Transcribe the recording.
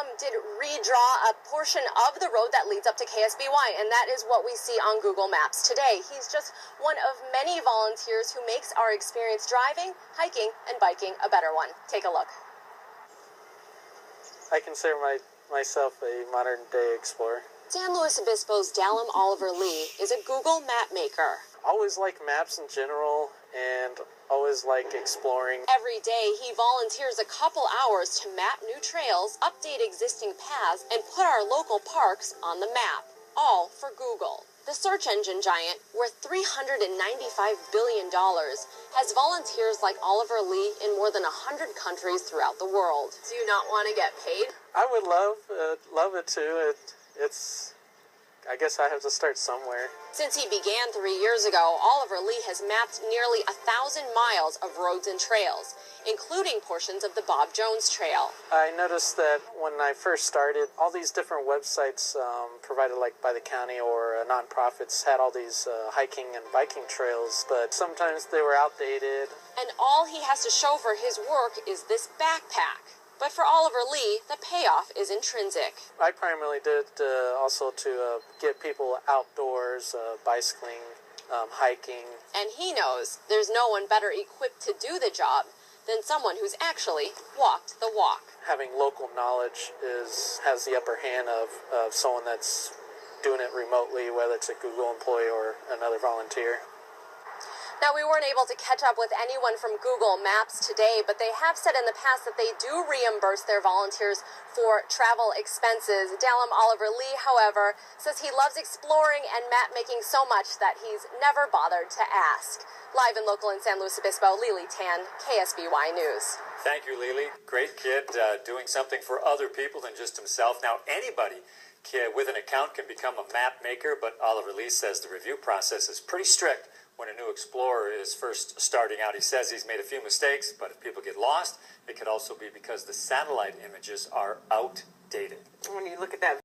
Dallam did redraw a portion of the road that leads up to KSBY, and that is what we see on Google Maps today. He's just one of many volunteers who makes our experience driving, hiking, and biking a better one. Take a look. I consider myself a modern-day explorer. San Luis Obispo's Dallam Oliver Lee is a Google map maker. Always like maps in general and always like exploring. Every day, he volunteers a couple hours to map new trails, update existing paths, and put our local parks on the map, all for Google. The search engine giant, worth $395 billion, has volunteers like Oliver Lee in more than 100 countries throughout the world. Do you not want to get paid? I would love it too. I guess I have to start somewhere. Since he began 3 years ago, Oliver Lee has mapped nearly 1,000 miles of roads and trails, including portions of the Bob Jones Trail. I noticed that when I first started, all these different websites provided like by the county or nonprofits had all these hiking and biking trails, but sometimes they were outdated. And all he has to show for his work is this backpack. But for Oliver Lee, the payoff is intrinsic. I primarily did also to get people outdoors, bicycling, hiking. And he knows there's no one better equipped to do the job than someone who's actually walked the walk. Having local knowledge has the upper hand of someone that's doing it remotely, whether it's a Google employee or another volunteer. Now, we weren't able to catch up with anyone from Google Maps today, but they have said in the past that they do reimburse their volunteers for travel expenses. Dallam Oliver Lee, however, says he loves exploring and map making so much that he's never bothered to ask. Live and local in San Luis Obispo, Lily Tan, KSBY News. Thank you, Lily. Great kid, doing something for other people than just himself. Now, anybody with an account can become a map maker, but Oliver Lee says the review process is pretty strict when a new explorer is first starting out. He says he's made a few mistakes, but if people get lost, it could also be because the satellite images are outdated. When you look at that